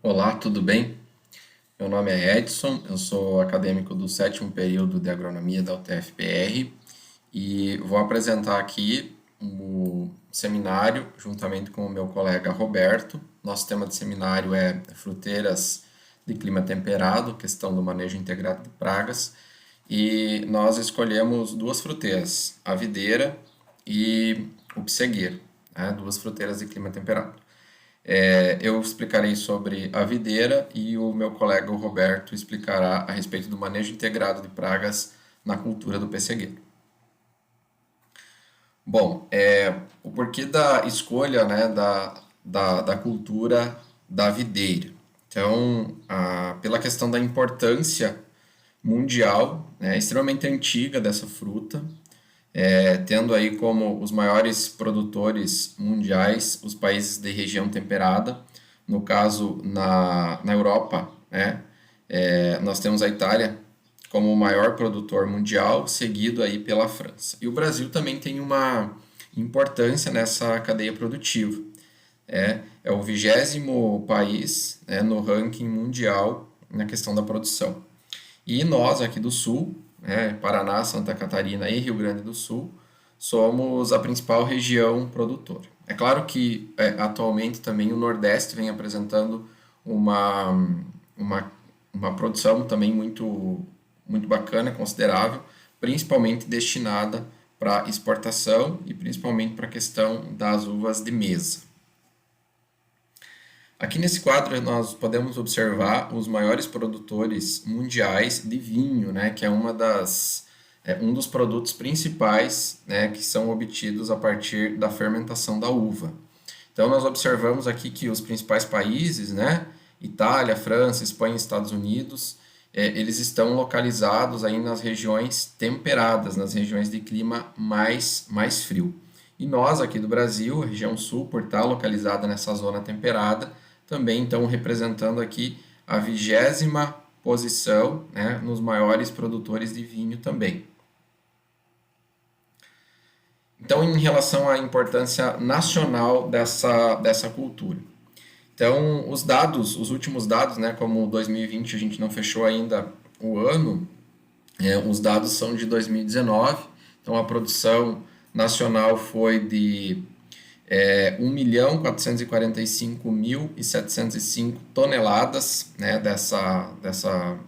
Olá, tudo bem? Meu nome é Edson, eu sou acadêmico do sétimo período de agronomia da UTF-PR e vou apresentar aqui o seminário juntamente com o meu colega Roberto. Nosso tema de seminário é fruteiras de clima temperado, questão do manejo integrado de pragas, e nós escolhemos duas fruteiras, a videira e o pessegueiro, né? Duas fruteiras de clima temperado. Eu explicarei sobre a videira e o meu colega o Roberto explicará a respeito do manejo integrado de pragas na cultura do pessegueiro. Bom, o porquê da escolha, né, da cultura da videira. Então, pela questão da importância mundial, né, extremamente antiga dessa fruta, tendo aí como os maiores produtores mundiais os países de região temperada. No caso, na Europa, né, nós temos a Itália como o maior produtor mundial, seguido aí pela França. E o Brasil também tem uma importância nessa cadeia produtiva. É o 20º país, né, no ranking mundial na questão da produção. E nós aqui do Sul, né, Paraná, Santa Catarina e Rio Grande do Sul, somos a principal região produtora. É claro que atualmente também o Nordeste vem apresentando uma, uma, uma produção também muito bacana, considerável, principalmente destinada para exportação e principalmente para a questão das uvas de mesa. Aqui nesse quadro nós podemos observar os maiores produtores mundiais de vinho, né, que é um dos produtos principais, né, que são obtidos a partir da fermentação da uva. Então nós observamos aqui que os principais países, né, Itália, França, Espanha e Estados Unidos, eles estão localizados aí nas regiões temperadas, nas regiões de clima mais frio. E nós aqui do Brasil, a região sul, por estar localizada nessa zona temperada, também estão representando aqui a 20ª posição, né, nos maiores produtores de vinho também. Então, em relação à importância nacional dessa cultura. Então, os últimos dados, né, como 2020 a gente não fechou ainda o ano, os dados são de 2019, então a produção nacional foi de 1.445.705 toneladas, né, dessa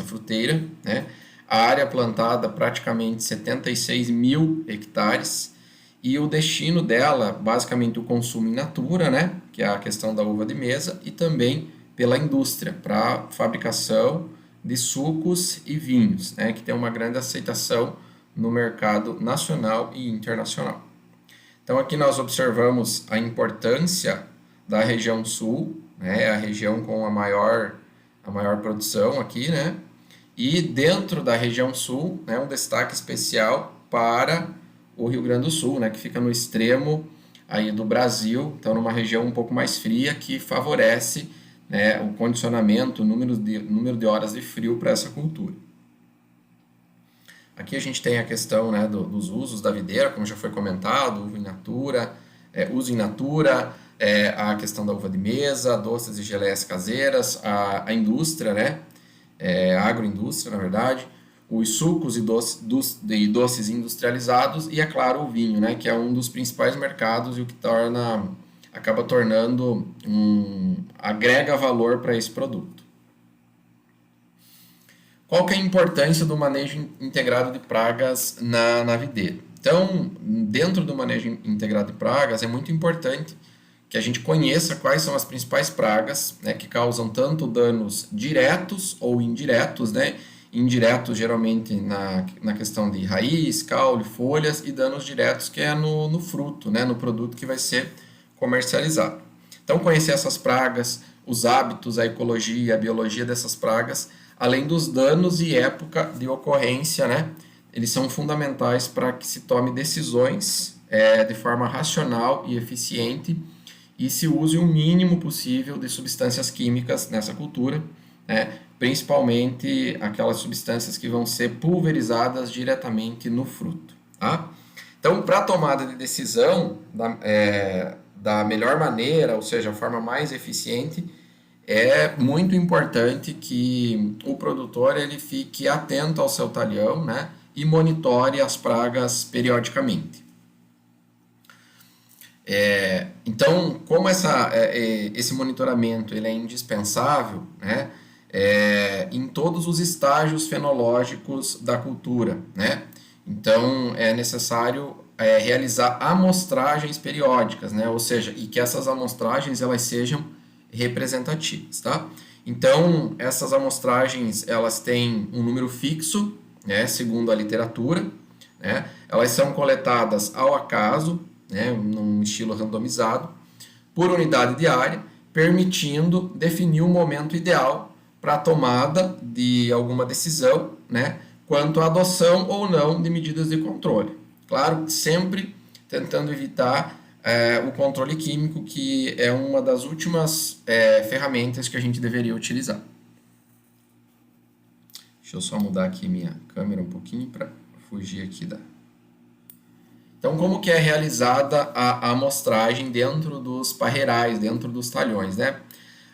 fruteira, né? A área plantada praticamente 76 mil hectares e o destino dela, basicamente o consumo in natura, né, que é a questão da uva de mesa, e também pela indústria, para fabricação de sucos e vinhos, né, que tem uma grande aceitação no mercado nacional e internacional. Então aqui nós observamos a importância da região sul, né, a região com a maior produção aqui, né, e dentro da região sul, né, um destaque especial para o Rio Grande do Sul, né, que fica no extremo aí do Brasil, então numa região um pouco mais fria que favorece, né, o condicionamento, o número de horas de frio para essa cultura. Aqui a gente tem a questão, né, dos usos da videira, como já foi comentado, uso in natura, a questão da uva de mesa, doces e geleias caseiras, a indústria, né, a agroindústria, na verdade, os sucos e doces industrializados e, é claro, o vinho, né, que é um dos principais mercados e o que acaba tornando agrega valor para esse produto. Qual que é a importância do manejo integrado de pragas na videira? Então, dentro do manejo integrado de pragas, é muito importante que a gente conheça quais são as principais pragas, né, que causam tanto danos diretos ou indiretos, né? Indiretos geralmente na questão de raiz, caule, folhas, e danos diretos que é no fruto, né, no produto que vai ser comercializado. Então, conhecer essas pragas, os hábitos, a ecologia, a biologia dessas pragas, além dos danos e época de ocorrência, né? Eles são fundamentais para que se tome decisões de forma racional e eficiente e se use o mínimo possível de substâncias químicas nessa cultura, né? Principalmente aquelas substâncias que vão ser pulverizadas diretamente no fruto. Tá? Então, para a tomada de decisão da melhor maneira, ou seja, a forma mais eficiente, é muito importante que o produtor ele fique atento ao seu talhão, né, e monitore as pragas periodicamente. Então, como esse monitoramento ele é indispensável, né, em todos os estágios fenológicos da cultura, né? Então, é necessário realizar amostragens periódicas, né? Ou seja, e que essas amostragens elas sejam representativas, tá? Então, essas amostragens elas têm um número fixo, né, segundo a literatura, né? Elas são coletadas ao acaso, né, num estilo randomizado, por unidade de área, permitindo definir o momento ideal para a tomada de alguma decisão, né, quanto à adoção ou não de medidas de controle. Claro, sempre tentando evitar o controle químico, que é uma das últimas ferramentas que a gente deveria utilizar. Deixa eu só mudar aqui minha câmera um pouquinho para fugir aqui da... Então, como que é realizada a amostragem dentro dos parreirais, dentro dos talhões, né?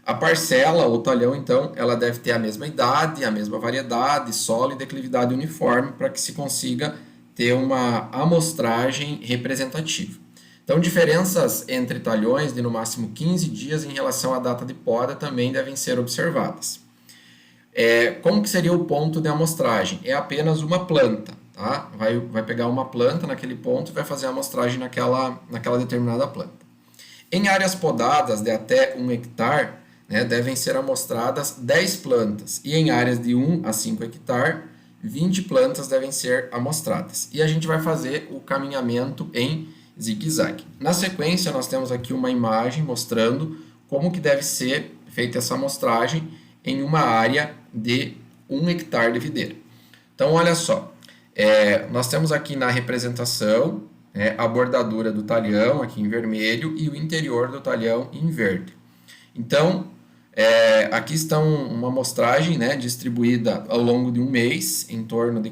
A parcela, ou talhão, então, ela deve ter a mesma idade, a mesma variedade, solo e declividade uniforme para que se consiga ter uma amostragem representativa. Então, diferenças entre talhões de no máximo 15 dias em relação à data de poda também devem ser observadas. Como que seria o ponto de amostragem? É apenas uma planta, tá? Vai pegar uma planta naquele ponto e vai fazer a amostragem naquela determinada planta. Em áreas podadas de até 1 hectare, né, devem ser amostradas 10 plantas, e em áreas de 1 a 5 hectares, 20 plantas devem ser amostradas. E a gente vai fazer o caminhamento em zigue-zague. Na sequência, nós temos aqui uma imagem mostrando como que deve ser feita essa amostragem em uma área de 1 hectare de videira. Então, olha só, nós temos aqui na representação a bordadura do talhão aqui em vermelho e o interior do talhão em verde. Então, aqui estão uma amostragem, né, distribuída ao longo de um mês, em torno de,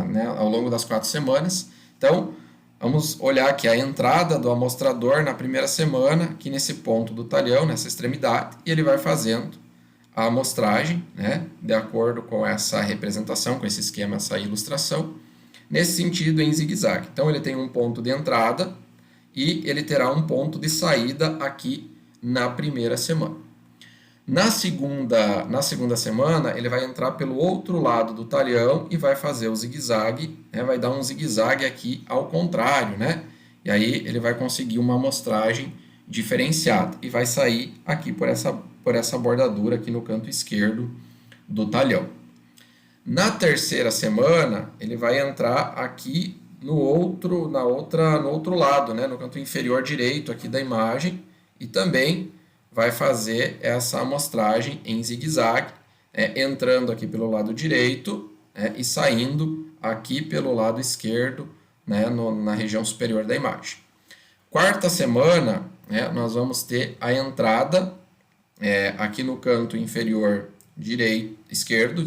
né, ao longo das 4 semanas. Então, vamos olhar aqui a entrada do amostrador na primeira semana, aqui nesse ponto do talhão, nessa extremidade, e ele vai fazendo a amostragem, né, de acordo com essa representação, com esse esquema, essa ilustração, nesse sentido em zigue-zague. Então, ele tem um ponto de entrada e ele terá um ponto de saída aqui na primeira semana. Na segunda semana, ele vai entrar pelo outro lado do talhão e vai fazer o zigue-zague, né? Vai dar um zigue-zague aqui ao contrário, né? E aí ele vai conseguir uma amostragem diferenciada e vai sair aqui por essa bordadura aqui no canto esquerdo do talhão. Na terceira semana, ele vai entrar aqui no outro lado, né? No canto inferior direito aqui da imagem, e também vai fazer essa amostragem em zigue-zague, entrando aqui pelo lado direito, e saindo aqui pelo lado esquerdo, né, na região superior da imagem. Quarta semana, nós vamos ter a entrada aqui no canto inferior esquerdo,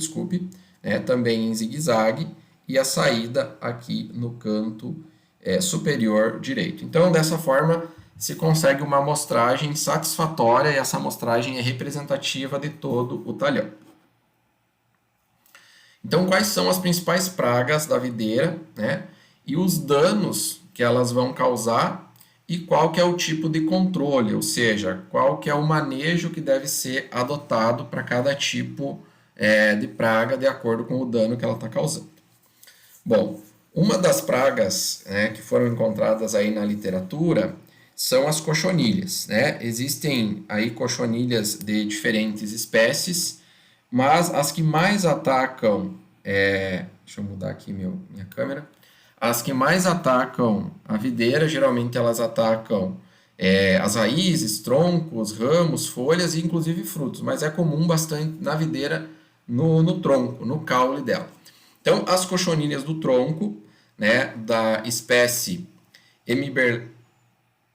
também em zigue-zague, e a saída aqui no canto superior direito. Então, dessa forma, se consegue uma amostragem satisfatória, e essa amostragem é representativa de todo o talhão. Então, quais são as principais pragas da videira, né? E os danos que elas vão causar, e qual que é o tipo de controle, ou seja, qual que é o manejo que deve ser adotado para cada tipo de praga, de acordo com o dano que ela está causando. Bom, uma das pragas, que foram encontradas aí na literatura são as cochonilhas, né? Existem aí cochonilhas de diferentes espécies, mas as que mais atacam, deixa eu mudar aqui minha câmera, as que mais atacam a videira, geralmente elas atacam as raízes, troncos, ramos, folhas e inclusive frutos, mas é comum bastante na videira no tronco, no caule dela. Então, as cochonilhas do tronco, né, da espécie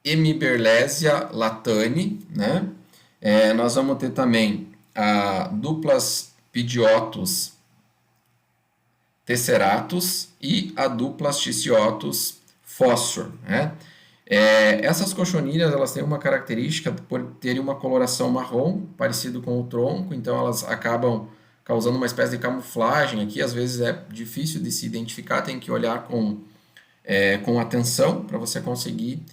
Hemiberlésia latani, né? Nós vamos ter também a duplas Pidiotus tesseratus e a duplas Tisciotus fósfor, né? Essas cochonilhas, elas têm uma característica por terem uma coloração marrom, parecido com o tronco, então elas acabam causando uma espécie de camuflagem aqui, às vezes é difícil de se identificar, tem que olhar com atenção para você conseguir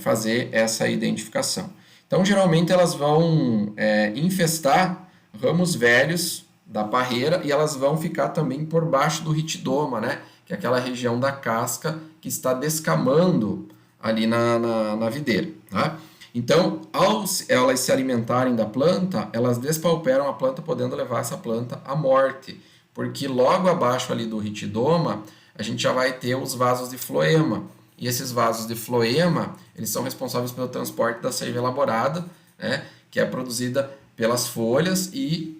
fazer essa identificação. Então, geralmente elas vão infestar ramos velhos da parreira e elas vão ficar também por baixo do ritidoma, né? Que é aquela região da casca que está descamando ali na videira. Tá? Então, ao elas se alimentarem da planta, elas despauperam a planta, podendo levar essa planta à morte. Porque logo abaixo ali do ritidoma, a gente já vai ter os vasos de floema. E esses vasos de floema, eles são responsáveis pelo transporte da seiva elaborada, né, que é produzida pelas folhas e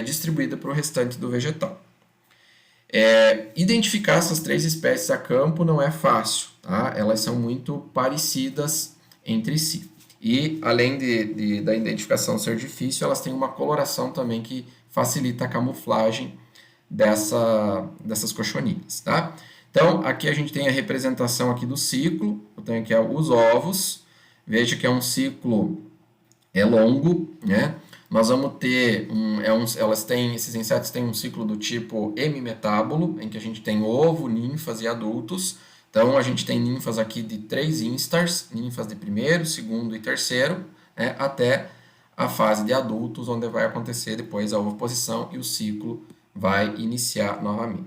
distribuída para o restante do vegetal. Identificar essas 3 espécies a campo não é fácil, tá? Elas são muito parecidas entre si. E, além da identificação ser difícil, elas têm uma coloração também que facilita a camuflagem dessas cochonilhas, tá? Então, aqui a gente tem a representação aqui do ciclo, eu tenho aqui os ovos, veja que é um ciclo longo, né? Nós vamos ter, esses insetos têm um ciclo do tipo hemimetábulo, em que a gente tem ovo, ninfas e adultos. Então, a gente tem ninfas aqui de 3 instars, ninfas de primeiro, segundo e terceiro, né, até a fase de adultos, onde vai acontecer depois a ovoposição e o ciclo vai iniciar novamente.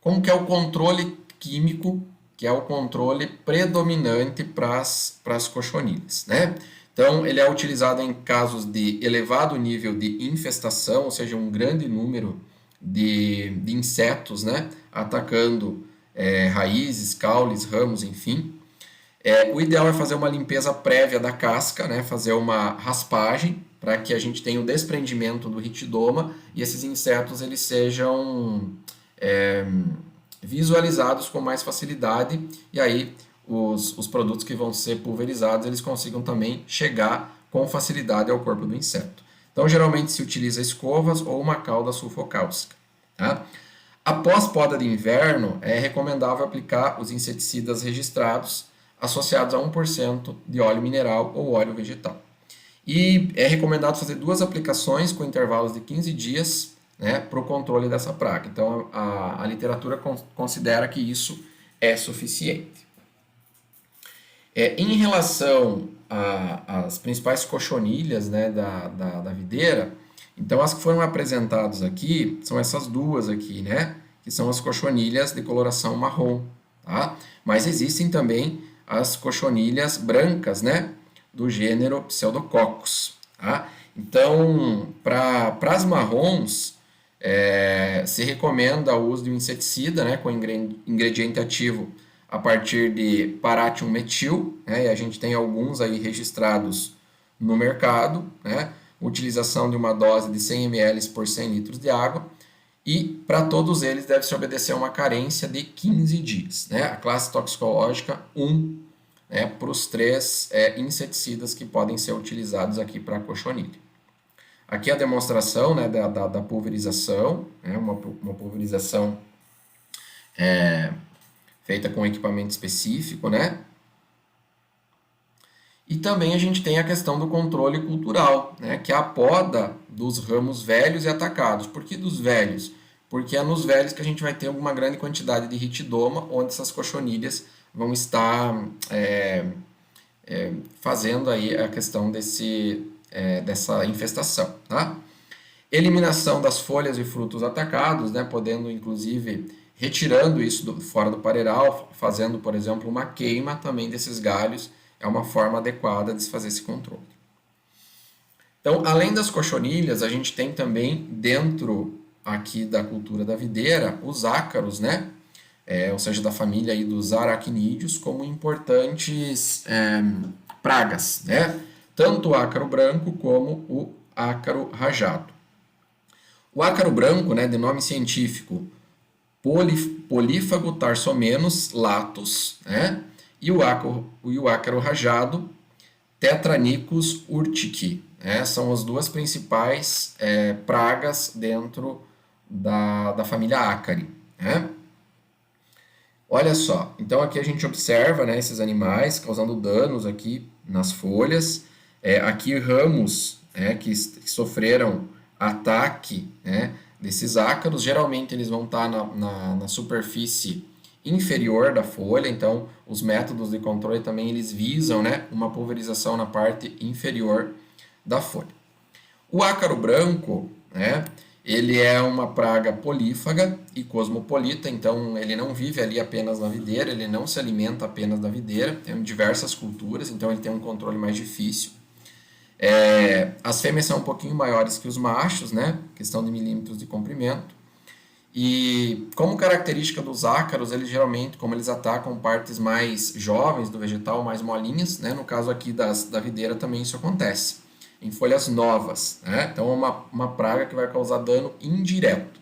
Como que é o controle químico, que é o controle predominante para as cochonilhas, né? Então, ele é utilizado em casos de elevado nível de infestação, ou seja, um grande número de insetos, né, atacando raízes, caules, ramos, enfim. O ideal é fazer uma limpeza prévia da casca, né, fazer uma raspagem, para que a gente tenha o desprendimento do ritidoma e esses insetos eles sejam visualizados com mais facilidade, e aí os produtos que vão ser pulverizados eles consigam também chegar com facilidade ao corpo do inseto. Então, geralmente se utiliza escovas ou uma cauda sulfocáustica. Tá? Após poda de inverno, é recomendável aplicar os inseticidas registrados associados a 1% de óleo mineral ou óleo vegetal. E é recomendado fazer 2 aplicações com intervalos de 15 dias, né, para o controle dessa praga. Então, a literatura considera que isso é suficiente. Em relação às principais cochonilhas, né, da videira, então as que foram apresentadas aqui são essas 2 aqui, né, que são as cochonilhas de coloração marrom, tá? Mas existem também as cochonilhas brancas, né, do gênero Pseudococcus, tá? Então, para as marrons, se recomenda o uso de um inseticida, né, com ingrediente ativo a partir de Parathium metil, né, e a gente tem alguns aí registrados no mercado, né, utilização de uma dose de 100 ml por 100 litros de água, e para todos eles deve-se obedecer a uma carência de 15 dias, né, a classe toxicológica 1, né, para os 3 inseticidas que podem ser utilizados aqui para a cochonilha. Aqui a demonstração, né, da pulverização, né, uma pulverização feita com equipamento específico, né? E também a gente tem a questão do controle cultural, né, que é a poda dos ramos velhos e atacados. Por que dos velhos? Porque é nos velhos que a gente vai ter uma grande quantidade de ritidoma, onde essas cochonilhas vão estar fazendo aí a questão dessa infestação, tá? Eliminação das folhas e frutos atacados, né, podendo inclusive retirando isso fora do pareiral, fazendo, por exemplo, uma queima também desses galhos, é uma forma adequada de se fazer esse controle. Então, além das cochonilhas, a gente tem também dentro aqui da cultura da videira os ácaros, né? Ou seja, da família aí dos aracnídeos, como importantes pragas, né? Tanto o ácaro branco como o ácaro rajado. O ácaro branco, né, de nome científico Polífago tarsomenos latus, né? E o ácaro rajado Tetranicus urtici, né? São as 2 principais pragas dentro da família Ácari, né? Olha só, então aqui a gente observa, né, esses animais causando danos aqui nas folhas. Aqui ramos, que sofreram ataque, né, desses ácaros. Geralmente eles vão estar na superfície inferior da folha, então os métodos de controle também eles visam, né, uma pulverização na parte inferior da folha. O ácaro branco, né, ele é uma praga polífaga e cosmopolita, então ele não vive ali apenas na videira, ele não se alimenta apenas da videira, tem diversas culturas, então ele tem um controle mais difícil. As fêmeas são um pouquinho maiores que os machos, né, questão de milímetros de comprimento, e como característica dos ácaros, eles geralmente, como eles atacam partes mais jovens do vegetal, mais molinhas, né, no caso aqui da videira também isso acontece em folhas novas, né? Então é uma praga que vai causar dano indireto.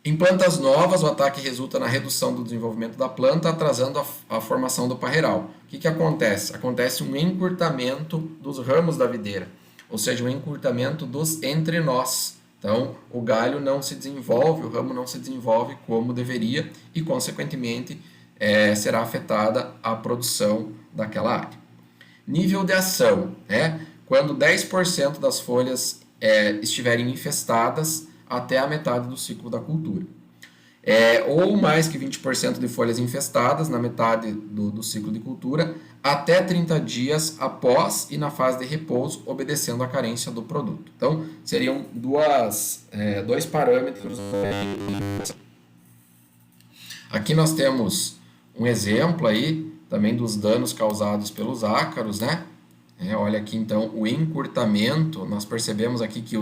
Em plantas novas, o ataque resulta na redução do desenvolvimento da planta, atrasando a formação do parreiral. O que acontece? Acontece um encurtamento dos ramos da videira, ou seja, um encurtamento dos entrenós. Então, o galho não se desenvolve, o ramo não se desenvolve como deveria e, consequentemente, será afetada a produção daquela área. Nível de ação, né? Quando 10% das folhas estiverem infestadas até a metade do ciclo da cultura. Ou mais que 20% de folhas infestadas na metade do ciclo de cultura, até 30 dias após e na fase de repouso, obedecendo à carência do produto. Então, seriam dois parâmetros. Aqui nós temos um exemplo aí também dos danos causados pelos ácaros, né? Olha aqui então o encurtamento, nós percebemos aqui que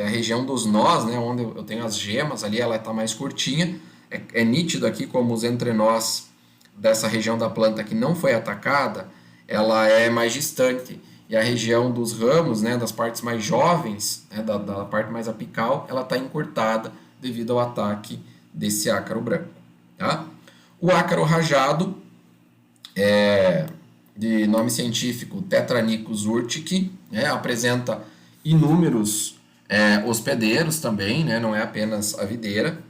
a região dos nós, né, onde eu tenho as gemas ali, ela está mais curtinha, é nítido aqui como os entrenós dessa região da planta que não foi atacada, ela é mais distante, e a região dos ramos, né, das partes mais jovens, né, da parte mais apical, ela está encurtada devido ao ataque desse ácaro branco. Tá? O ácaro rajado de nome científico Tetranicus urtici, né, apresenta inúmeros hospedeiros também, né, não é apenas a videira.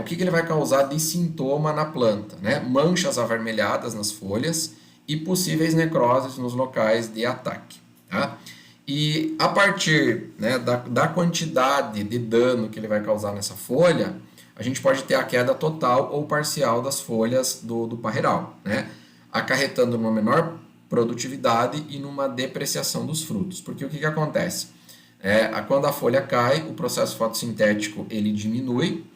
O que ele vai causar de sintoma na planta? Né? Manchas avermelhadas nas folhas e possíveis necroses nos locais de ataque. Tá? E a partir, né, da quantidade de dano que ele vai causar nessa folha, a gente pode ter a queda total ou parcial das folhas do parreiral, né? Acarretando numa menor produtividade e numa depreciação dos frutos. Porque o que acontece? Quando a folha cai, o processo fotossintético ele diminui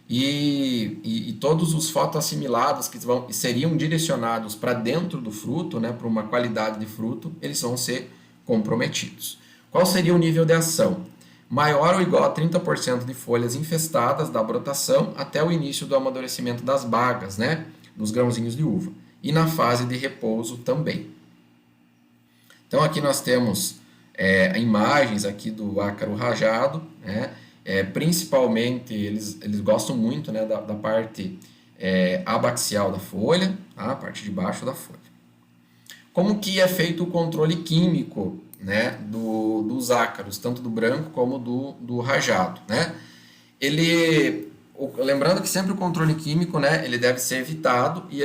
e todos os fotoassimilados que seriam direcionados para dentro do fruto, né, para uma qualidade de fruto, eles vão ser comprometidos. Qual seria o nível de ação? Maior ou igual a 30% de folhas infestadas da brotação até o início do amadurecimento das bagas, né, dos grãozinhos de uva. E na fase de repouso também. Então aqui nós temos imagens aqui do ácaro rajado, né, principalmente eles gostam muito, né, da parte abaxial da folha, tá, a parte de baixo da folha. Como que é feito o controle químico, né, dos ácaros, tanto do branco como do rajado, né? Lembrando que sempre o controle químico, né, ele deve ser evitado e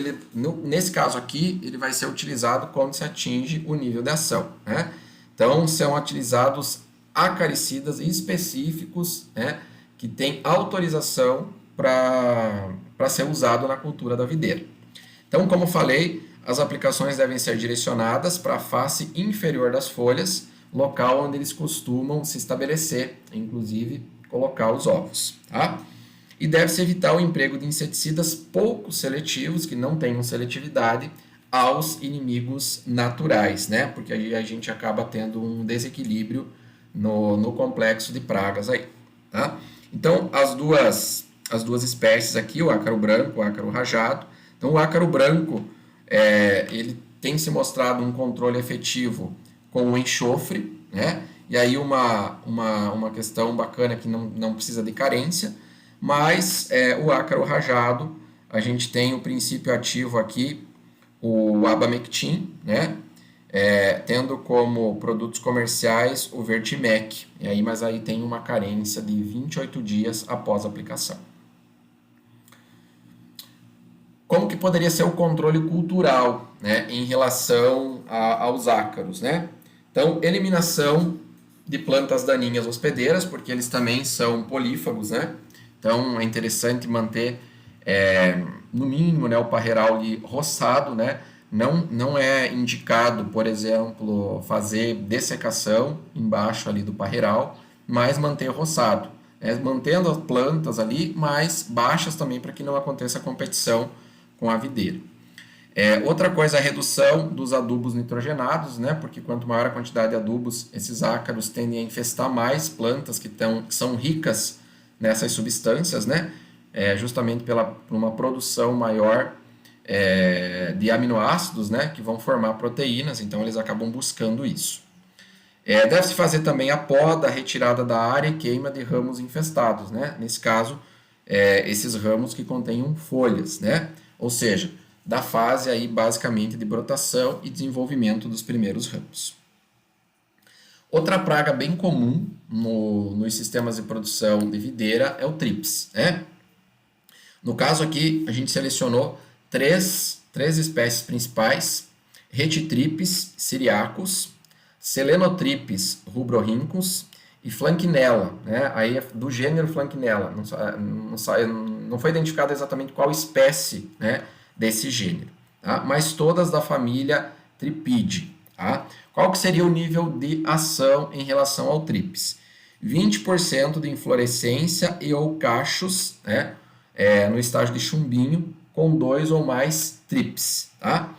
nesse caso aqui ele vai ser utilizado quando se atinge o nível de ação, né? Então são utilizados acaricidas específicos, né, que têm autorização para ser usado na cultura da videira. Então, como falei, as aplicações devem ser direcionadas para a face inferior das folhas, local onde eles costumam se estabelecer, inclusive colocar os ovos. Tá? E deve-se evitar o emprego de inseticidas pouco seletivos, que não tenham seletividade, aos inimigos naturais, né? Porque aí a gente acaba tendo um desequilíbrio no complexo de pragas aí. Tá? Então, as duas espécies aqui, o ácaro branco e o ácaro rajado. Então, o ácaro branco, ele tem se mostrado um controle efetivo com o enxofre, né? E aí uma questão bacana que não precisa de carência, mas o ácaro rajado, a gente tem o princípio ativo aqui, o abamectin, né? Tendo como produtos comerciais o Vertimec, mas aí tem uma carência de 28 dias após a aplicação. poderia ser o controle cultural, né, em relação aos ácaros, né? Então, eliminação de plantas daninhas hospedeiras, porque eles também são polífagos, né? Então, é interessante manter, no mínimo, né, o parreiral ali roçado, né? Não é indicado, por exemplo, fazer dessecação embaixo ali do parreiral, mas manter roçado, né? Mantendo as plantas ali, mas baixas também para que não aconteça competição com a videira. Outra coisa é a redução dos adubos nitrogenados, né? Porque quanto maior a quantidade de adubos, esses ácaros tendem a infestar mais plantas que são ricas nessas substâncias, né? Justamente por uma produção maior de aminoácidos, né? Que vão formar proteínas, então eles acabam buscando isso. Deve-se fazer também a poda, a retirada da área e queima de ramos infestados, né? Nesse caso, esses ramos que contenham folhas, né? Ou seja, da fase aí basicamente de brotação e desenvolvimento dos primeiros ramos. Outra praga bem comum nos sistemas de produção de videira é o trips, né? No caso aqui, a gente selecionou três espécies principais: Retitripes syriacus, Selenotripes rubrorhynchus e Flanknella, né? Aí do gênero Flanknella. Não foi identificado exatamente qual espécie, né, desse gênero, tá? Mas todas da família Tripidae, tá? Qual que seria o nível de ação em relação ao trips? 20% de inflorescência e ou cachos, né, no estágio de chumbinho, com 2 ou mais trips, tá?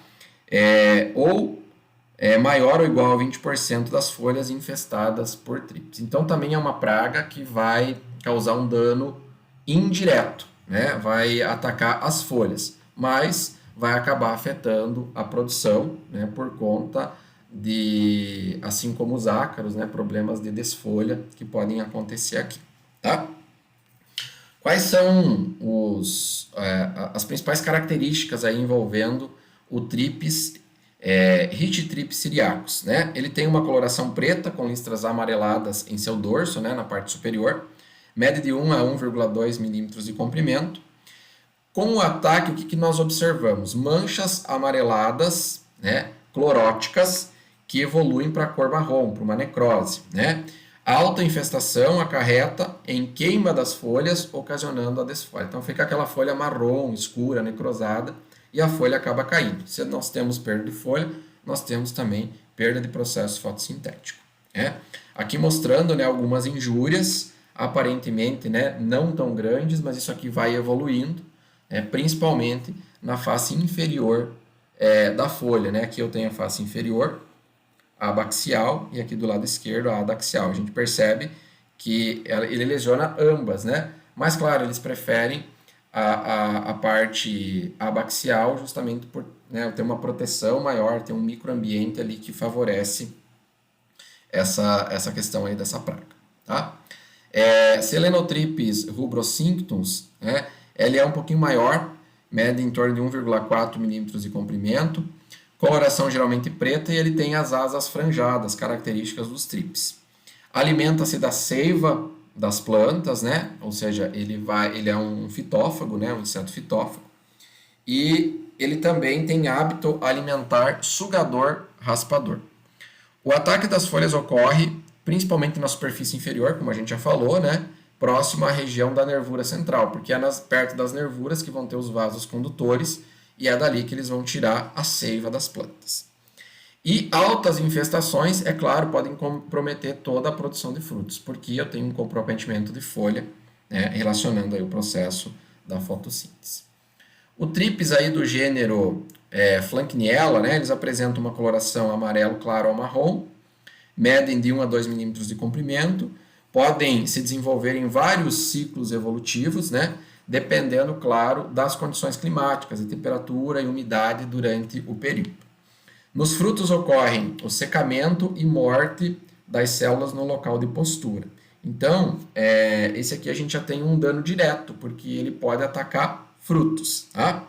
Maior ou igual a 20% das folhas infestadas por trips. Então também é uma praga que vai causar um dano indireto, né? Vai atacar as folhas, mas vai acabar afetando a produção, né? Por conta de, assim como os ácaros, né? Problemas de desfolha que podem acontecer aqui, tá? Quais são as principais características aí envolvendo o trips Retitripes syriacus, né? Ele tem uma coloração preta com listras amareladas em seu dorso, né, na parte superior, mede de 1 a 1,2 milímetros de comprimento. Com o ataque, o que nós observamos? Manchas amareladas, né, cloróticas, que evoluem para a cor marrom, para uma necrose, né? A autoinfestação acarreta em queima das folhas, ocasionando a desfolha. Então fica aquela folha marrom, escura, necrosada, e a folha acaba caindo. Se nós temos perda de folha, nós temos também perda de processo fotossintético, né? Aqui mostrando, né, algumas injúrias, aparentemente, né, não tão grandes, mas isso aqui vai evoluindo, né, principalmente na face inferior da folha, né? Aqui eu tenho a face inferior, a abaxial, e aqui do lado esquerdo a adaxial. A gente percebe que ele lesiona ambas, né? Mas, claro, eles preferem a parte abaxial justamente por, né, ter uma proteção maior, ter um microambiente ali que favorece essa questão aí dessa praga, tá? Selenotripes rubrocinctums, né, ele é um pouquinho maior, mede em torno de 1,4 milímetros de comprimento, coloração geralmente preta, e ele tem as asas franjadas, características dos trips. Alimenta-se da seiva das plantas, né? Ou seja, ele é um fitófago, né? Um inseto fitófago. E ele também tem hábito alimentar sugador raspador. O ataque das folhas ocorre principalmente na superfície inferior, como a gente já falou, né? Próximo à região da nervura central, porque é perto das nervuras que vão ter os vasos condutores, e é dali que eles vão tirar a seiva das plantas. E altas infestações, é claro, podem comprometer toda a produção de frutos, porque eu tenho um comprometimento de folha, né, relacionando aí o processo da fotossíntese. O trips aí do gênero Flankniella, né, eles apresentam uma coloração amarelo claro ao marrom, medem de 1 a 2 milímetros de comprimento, podem se desenvolver em vários ciclos evolutivos, né, dependendo, claro, das condições climáticas, de temperatura e umidade durante o período. Nos frutos ocorrem o secamento e morte das células no local de postura. Então, esse aqui a gente já tem um dano direto, porque ele pode atacar frutos, tá?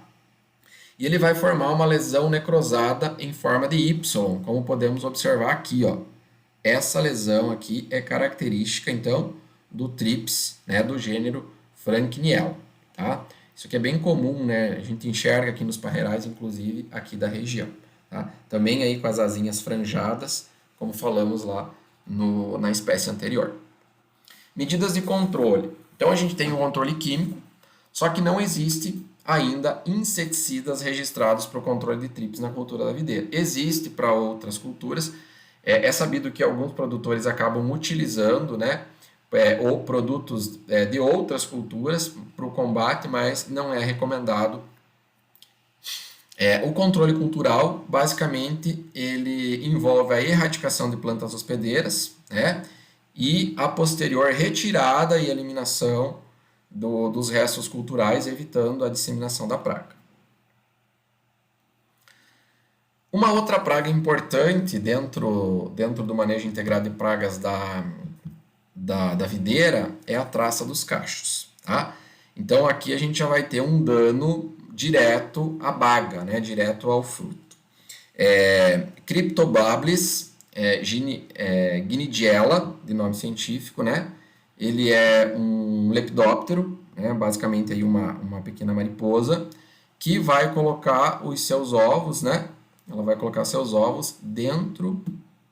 E ele vai formar uma lesão necrosada em forma de Y, como podemos observar aqui, ó. Essa lesão aqui é característica, então, do trips, né, do gênero Flankniella, tá? Isso aqui é bem comum, né? A gente enxerga aqui nos parreirais, inclusive aqui da região. Tá? Também aí com as asinhas franjadas, como falamos lá na espécie anterior. Medidas de controle. Então a gente tem um controle químico, só que não existe ainda inseticidas registrados para o controle de trips na cultura da videira. Existe para outras culturas. É sabido que alguns produtores acabam utilizando, né, ou produtos de outras culturas para o combate, mas não é recomendado. O controle cultural, basicamente, ele envolve a erradicação de plantas hospedeiras, né, e a posterior retirada e eliminação dos restos culturais, evitando a disseminação da praga. Uma outra praga importante dentro do manejo integrado de pragas da videira é a traça dos cachos. Tá? Então aqui a gente já vai ter um dano direto à baga, né? Direto ao fruto. Cryptobablis guinigella, de nome científico, né? Ele é um lepidóptero, né? Basicamente aí uma pequena mariposa, que vai colocar os seus ovos, né? Ela vai colocar seus ovos dentro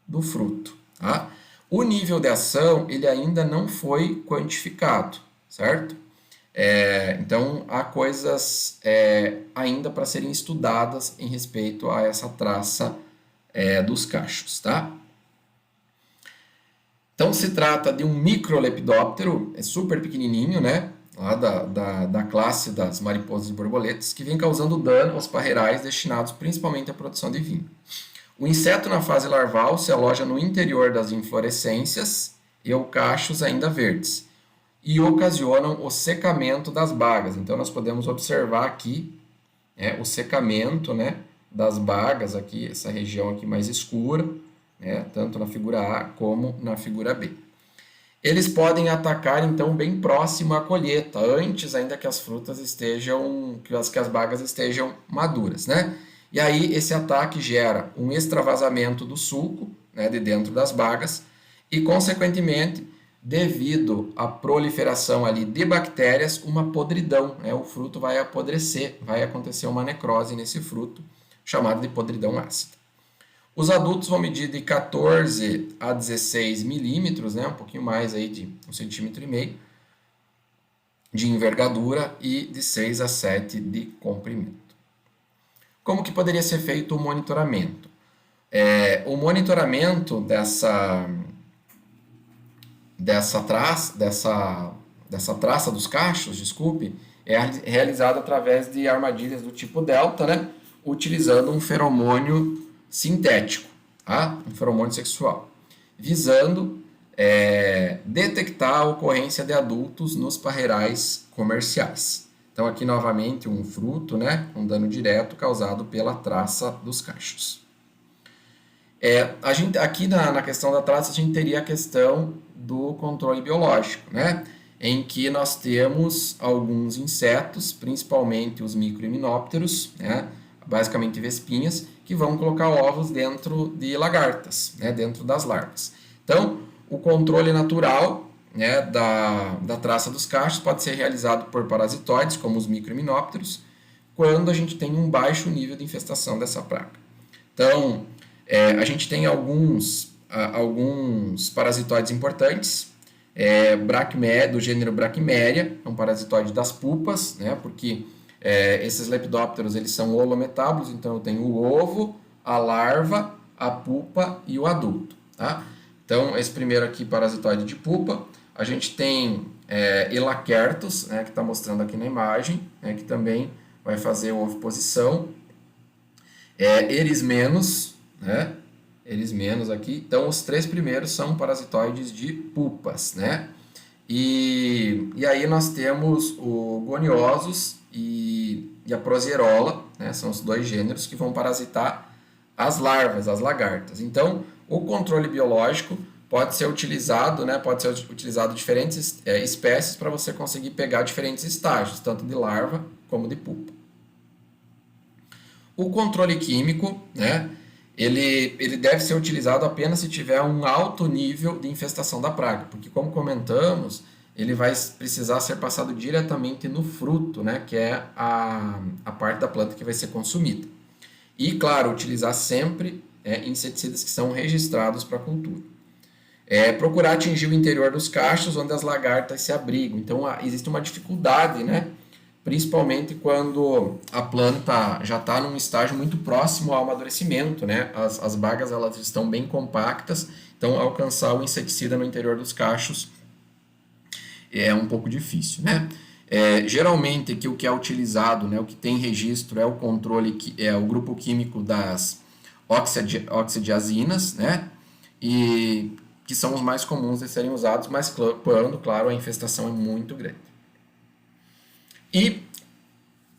do fruto. Tá? O nível de ação ele ainda não foi quantificado, certo? Então, há coisas ainda para serem estudadas em respeito a essa traça dos cachos. Tá? Então, se trata de um microlepidóptero, é super pequenininho, né? Lá da classe das mariposas e borboletas, que vem causando dano aos parreirais destinados principalmente à produção de vinho. O inseto na fase larval se aloja no interior das inflorescências e os cachos ainda verdes, e ocasionam o secamento das bagas. Então, nós podemos observar aqui o secamento, né, das bagas, aqui, essa região aqui mais escura, né, tanto na figura A como na figura B. Eles podem atacar, então, bem próximo à colheita, antes ainda que as frutas estejam, que as bagas estejam maduras, né? E aí, esse ataque gera um extravasamento do suco, né, de dentro das bagas, e, consequentemente, devido à proliferação ali de bactérias, uma podridão, né? O fruto vai apodrecer, vai acontecer uma necrose nesse fruto, chamada de podridão ácida. Os adultos vão medir de 14 a 16 milímetros, né, um pouquinho mais aí de 1,5 cm de envergadura e de 6 a 7 de comprimento. Como que poderia ser feito o monitoramento? O monitoramento dessa traça dos cachos, desculpe, é realizado através de armadilhas do tipo delta, né, utilizando um feromônio sintético, tá? Um feromônio sexual, visando detectar a ocorrência de adultos nos parreirais comerciais. Então aqui novamente um fruto, né? Um dano direto causado pela traça dos cachos. A gente, aqui na questão da traça a gente teria a questão do controle biológico, né? Em que nós temos alguns insetos, principalmente os microhimenópteros, né? Basicamente vespinhas, que vão colocar ovos dentro de lagartas, né, dentro das larvas. Então, o controle natural, né, da traça dos cachos pode ser realizado por parasitoides, como os microhimenópteros, quando a gente tem um baixo nível de infestação dessa praga. Então, a gente tem alguns parasitoides importantes, do gênero Brachymeria, é um parasitoide das pupas, né, porque esses lepidópteros eles são holometábulos, então eu tenho o ovo, a larva, a pupa e o adulto. Tá? Então, esse primeiro aqui, parasitoide de pupa, a gente tem Elacertus, né, que está mostrando aqui na imagem, né, que também vai fazer oviposição. Erismenos, né, Erismenos aqui. Então, os três primeiros são parasitoides de pupas, né? E aí nós temos o Goniosus e a Proserola, né? São os dois gêneros que vão parasitar as larvas, as lagartas. Então, o controle biológico pode ser utilizado, né? Pode ser utilizado diferentes espécies para você conseguir pegar diferentes estágios, tanto de larva como de pupa. O controle químico, né? Ele deve ser utilizado apenas se tiver um alto nível de infestação da praga, porque como comentamos, ele vai precisar ser passado diretamente no fruto, né, que é a parte da planta que vai ser consumida. E, claro, utilizar sempre inseticidas que são registrados para a cultura. Procurar atingir o interior dos cachos onde as lagartas se abrigam. Então, existe uma dificuldade, né, principalmente quando a planta já está num estágio muito próximo ao amadurecimento, né? As bagas elas estão bem compactas, então alcançar o inseticida no interior dos cachos é um pouco difícil, né? Geralmente que o que é utilizado, né, o que tem registro é o controle, é o grupo químico das oxidiazinas, né? E que são os mais comuns de serem usados, mas quando, claro, a infestação é muito grande. E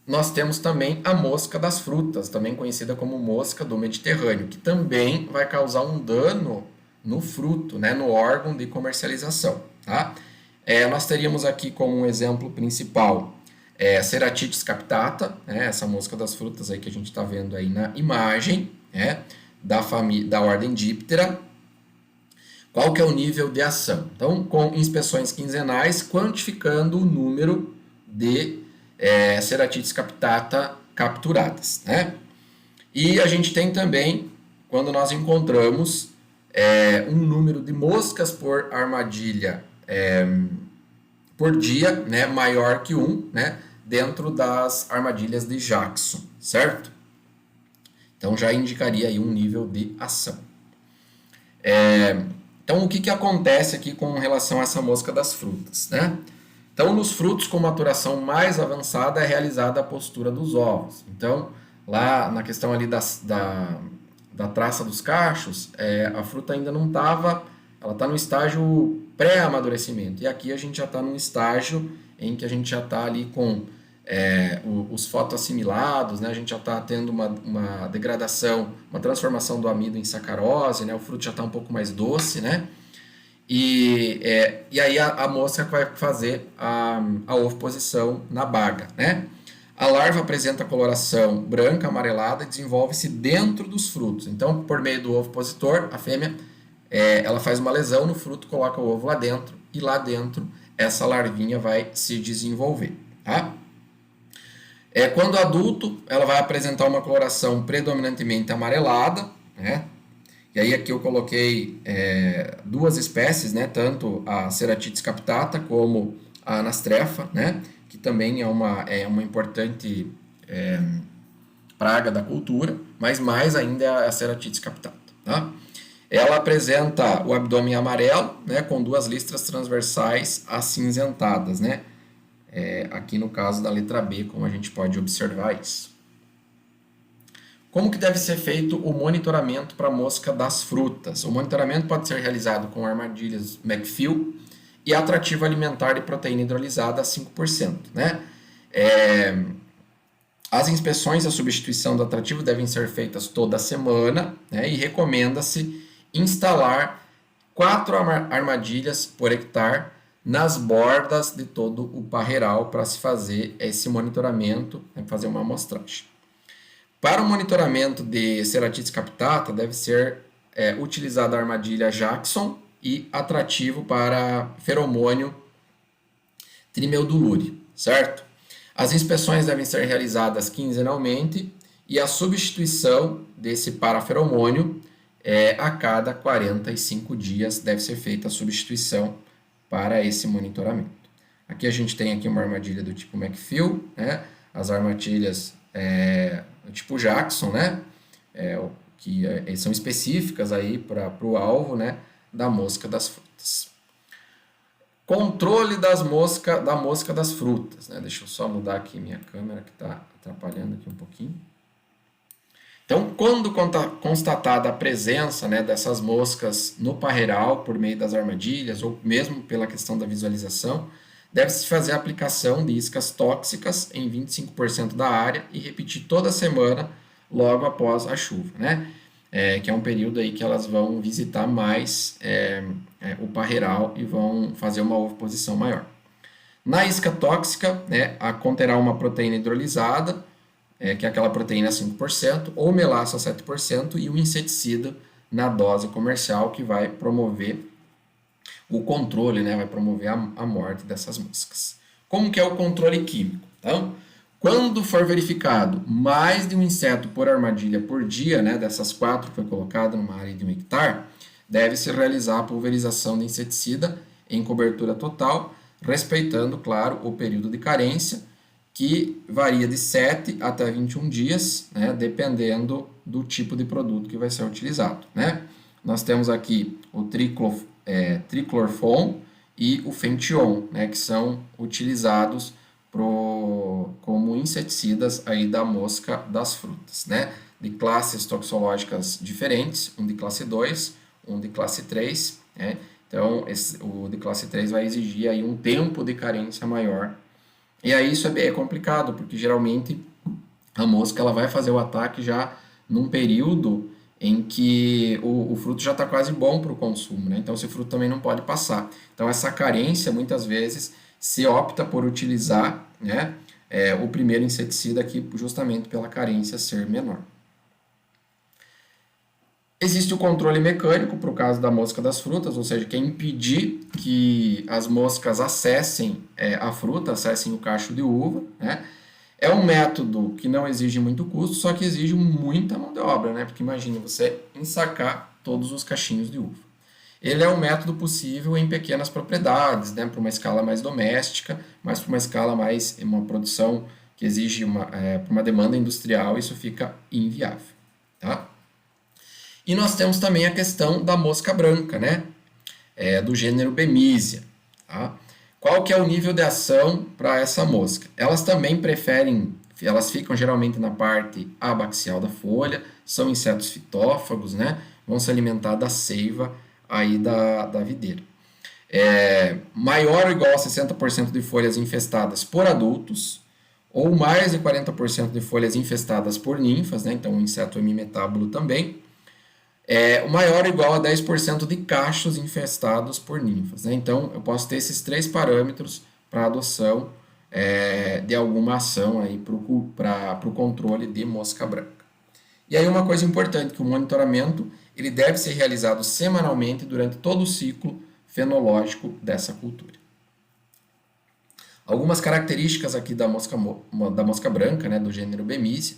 nós temos também a mosca das frutas, também conhecida como mosca do Mediterrâneo, que também vai causar um dano no fruto, né, no órgão de comercialização. Tá? Nós teríamos aqui como um exemplo principal Ceratitis captata, né, essa mosca das frutas aí que a gente está vendo aí na imagem, né, da ordem Diptera. Qual que é o nível de ação? Então, com inspeções quinzenais, quantificando o número de Ceratitis captata capturadas, né? E a gente tem também, quando nós encontramos um número de moscas por armadilha por dia, né, maior que 1, né, dentro das armadilhas de Jackson, certo? Então já indicaria aí um nível de ação. Então, o que acontece aqui com relação a essa mosca das frutas, né? Então, nos frutos com maturação mais avançada é realizada a postura dos ovos. Então, lá na questão ali da traça dos cachos, a fruta ainda não estava, ela está no estágio pré-amadurecimento. E aqui a gente já está num estágio em que a gente já está ali com os fotoassimilados, né? A gente já está tendo uma degradação, uma transformação do amido em sacarose, né? O fruto já está um pouco mais doce, né? E aí a mosca vai fazer a ovoposição na baga, né? A larva apresenta coloração branca, amarelada e desenvolve-se dentro dos frutos. Então, por meio do ovopositor, a fêmea ela faz uma lesão no fruto, coloca o ovo lá dentro e lá dentro essa larvinha vai se desenvolver, tá? Quando adulto, ela vai apresentar uma coloração predominantemente amarelada, né? E aí aqui eu coloquei duas espécies, né? Tanto a Ceratitis captata como a Anastrefa, né? Que também é uma importante praga da cultura, mas mais ainda é a Ceratitis captata, tá? Ela apresenta o abdômen amarelo, né? Com duas listras transversais acinzentadas, né? Aqui no caso da letra B, como a gente pode observar isso. Como que deve ser feito o monitoramento para a mosca das frutas? O monitoramento pode ser realizado com armadilhas McPhail e atrativo alimentar de proteína hidrolisada a 5%, né? As inspeções e a substituição do atrativo devem ser feitas toda semana, né? E recomenda-se instalar 4 armadilhas por hectare nas bordas de todo o parreiral para se fazer esse monitoramento, né, fazer uma amostragem. Para o monitoramento de Ceratitis captata, deve ser utilizada a armadilha Jackson e atrativo para feromônio trimeldolure, certo? As inspeções devem ser realizadas quinzenalmente e a substituição desse paraferomônio a cada 45 dias deve ser feita a substituição para esse monitoramento. Aqui a gente tem aqui uma armadilha do tipo McPhail, né? As armadilhas do tipo Jackson, né? Que são específicas aí para o alvo, né? Da mosca das frutas. Controle da mosca das frutas, né? Deixa eu só mudar aqui minha câmera que está atrapalhando aqui um pouquinho. Então, quando constatada a presença, né, dessas moscas no parreiral por meio das armadilhas ou mesmo pela questão da visualização, deve-se fazer a aplicação de iscas tóxicas em 25% da área e repetir toda semana logo após a chuva, né? Que é um período aí que elas vão visitar mais o parreiral e vão fazer uma ovoposição maior. Na isca tóxica, né, conterá uma proteína hidrolisada, que é aquela proteína 5%, ou melaço a 7%, e um inseticida na dose comercial que vai promover o controle, né, vai promover a morte dessas moscas. Como que é o controle químico? Então, quando for verificado mais de um inseto por armadilha por dia, né, dessas 4 que foi colocado numa área de 1 hectare, deve-se realizar a pulverização de inseticida em cobertura total, respeitando, claro, o período de carência, que varia de 7 até 21 dias, né, dependendo do tipo de produto que vai ser utilizado, né? Nós temos aqui o triclorfon e o fention, né, que são utilizados como inseticidas aí da mosca das frutas, né? De classes toxológicas diferentes, um de classe 2, um de classe 3, né? Então, o de classe 3 vai exigir aí um tempo de carência maior. E aí isso é complicado, porque geralmente a mosca ela vai fazer o ataque já num período em que o fruto já está quase bom para o consumo, né? Então esse fruto também não pode passar. Então essa carência, muitas vezes, se opta por utilizar, né, o primeiro inseticida aqui justamente pela carência ser menor. Existe o controle mecânico para o caso da mosca das frutas, ou seja, que é impedir que as moscas acessem a fruta, acessem o cacho de uva, né? É um método que não exige muito custo, só que exige muita mão de obra, né? Porque imagine você ensacar todos os cachinhos de uva. Ele é um método possível em pequenas propriedades, né? Para uma escala mais doméstica, mas para uma escala mais, uma produção que exige uma demanda industrial, isso fica inviável, tá? E nós temos também a questão da mosca branca, né? Do gênero Bemisia, tá? Qual que é o nível de ação para essa mosca? Elas também preferem, elas ficam geralmente na parte abaxial da folha, são insetos fitófagos, né? Vão se alimentar da seiva aí da videira. Maior ou igual a 60% de folhas infestadas por adultos, ou mais de 40% de folhas infestadas por ninfas, né? Então o inseto hemimetábulo também. O maior ou igual a 10% de cachos infestados por ninfas, né? Então, eu posso ter esses 3 parâmetros para adoção de alguma ação aí para o controle de mosca branca. E aí uma coisa importante, que o monitoramento ele deve ser realizado semanalmente durante todo o ciclo fenológico dessa cultura. Algumas características aqui da mosca branca, né, do gênero Bemisia.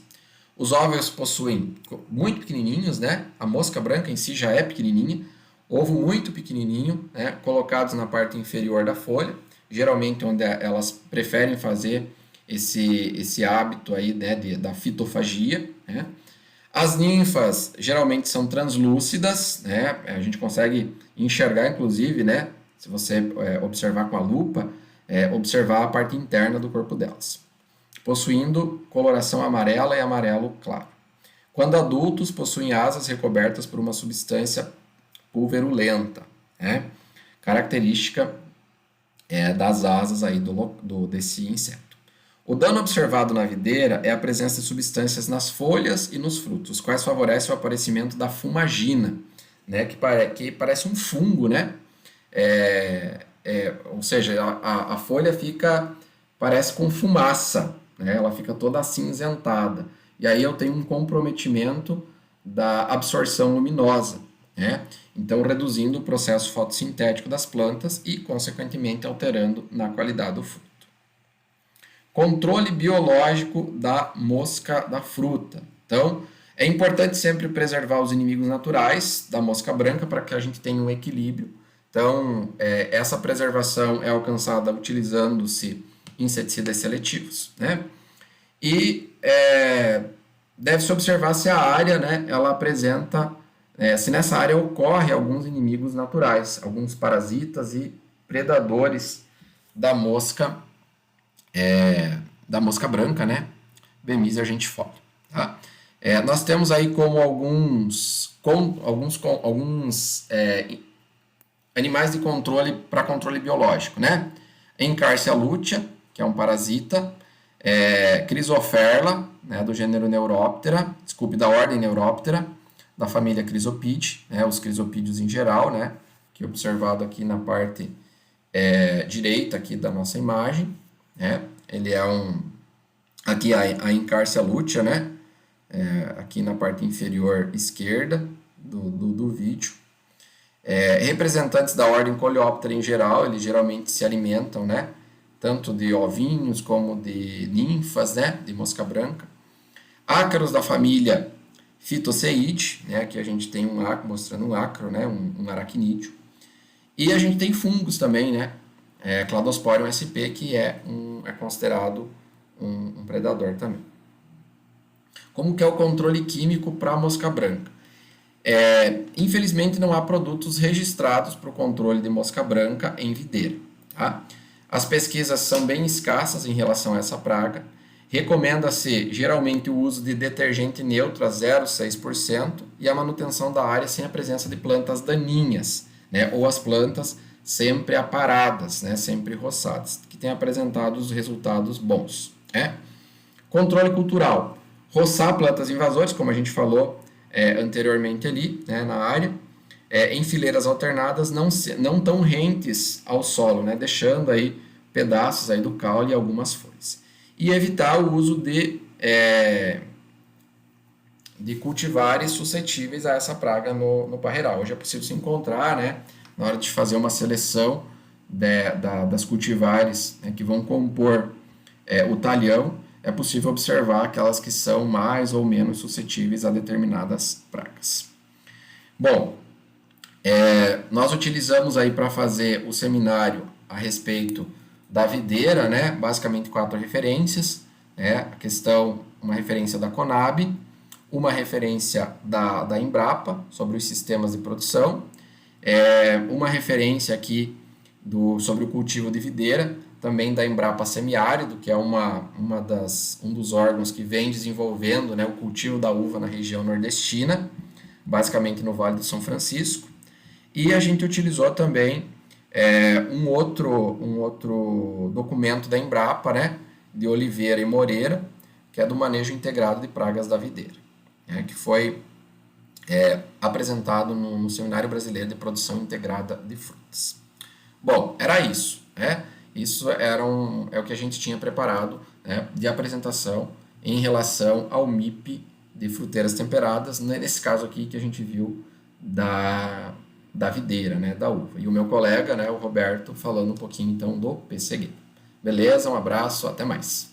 Os óvulos possuem muito pequenininhos, né? A mosca branca em si já é pequenininha, ovo muito pequenininho, né? Colocados na parte inferior da folha, geralmente onde elas preferem fazer esse hábito aí, né, da fitofagia, né? As ninfas geralmente são translúcidas, né? A gente consegue enxergar, inclusive, né? Se você observar com a lupa, observar a parte interna do corpo delas, possuindo coloração amarela e amarelo claro. Quando adultos, possuem asas recobertas por uma substância pulverulenta, né? Característica das asas aí desse inseto. O dano observado na videira é a presença de substâncias nas folhas e nos frutos, os quais favorecem o aparecimento da fumagina, né? Que parece um fungo, né? Ou seja, a folha parece com fumaça, né? Ela fica toda acinzentada. E aí eu tenho um comprometimento da absorção luminosa, né? Então reduzindo o processo fotossintético das plantas e, consequentemente, alterando na qualidade do fruto. Controle biológico da mosca da fruta. Então, é importante sempre preservar os inimigos naturais da mosca branca para que a gente tenha um equilíbrio. Então, essa preservação é alcançada utilizando-se inseticidas seletivos, né? E deve-se observar se a área, né, ela apresenta, se nessa área ocorre alguns inimigos naturais, alguns parasitas e predadores da mosca branca, né? Bemisia argentifolia, tá? Nós temos aí como alguns animais de controle para controle biológico, né? Encarcia lutea, que é um parasita, Chrysoferla, né, do gênero Neuroptera, da ordem Neuroptera, da família Chrysopide, né, os crisopídeos em geral, né, que é observado aqui na parte direita aqui da nossa imagem, né? Ele é aqui a Encarcia lutea, né? Aqui na parte inferior esquerda do vídeo. Representantes da ordem Coleóptera em geral, eles geralmente se alimentam, né? Tanto de ovinhos como de ninfas, né? De mosca branca. Ácaros da família Phytoseiidae, né? Aqui a gente tem um ácaro, mostrando um ácaro, né? Um aracnídeo. E a gente tem fungos também, né? Cladosporium sp, que é considerado um predador também. Como que é o controle químico para a mosca branca? Infelizmente não há produtos registrados para o controle de mosca branca em videira. Tá? As pesquisas são bem escassas em relação a essa praga. Recomenda-se geralmente o uso de detergente neutro a 0,6% e a manutenção da área sem a presença de plantas daninhas, né? Ou as plantas sempre aparadas, né? Sempre roçadas, que têm apresentado os resultados bons. Né? Controle cultural. Roçar plantas invasoras, como a gente falou anteriormente ali, né, na área, em fileiras alternadas, não tão rentes ao solo, né, deixando aí pedaços aí do caule e algumas folhas. E evitar o uso de cultivares suscetíveis a essa praga no parreiral. Hoje é possível se encontrar, né, na hora de fazer uma seleção das cultivares, né, que vão compor o talhão, é possível observar aquelas que são mais ou menos suscetíveis a determinadas pragas. Bom, nós utilizamos aí para fazer o seminário a respeito da videira, né? Basicamente 4 referências, né? A questão, uma referência da Conab, uma referência da Embrapa sobre os sistemas de produção, uma referência aqui sobre o cultivo de videira, também da Embrapa Semiárido, que é um dos órgãos que vem desenvolvendo, né, o cultivo da uva na região nordestina, basicamente no Vale do São Francisco. E a gente utilizou também um outro documento da Embrapa, né, de Oliveira e Moreira, que é do manejo integrado de pragas da videira, né, que foi apresentado no Seminário Brasileiro de Produção Integrada de Frutas. Bom, era isso, né? Isso é o que a gente tinha preparado, né, de apresentação em relação ao MIP de fruteiras temperadas, nesse caso aqui que a gente viu da videira, né, da uva. E o meu colega, né, o Roberto, falando um pouquinho então do PCG. Beleza? Um abraço, até mais.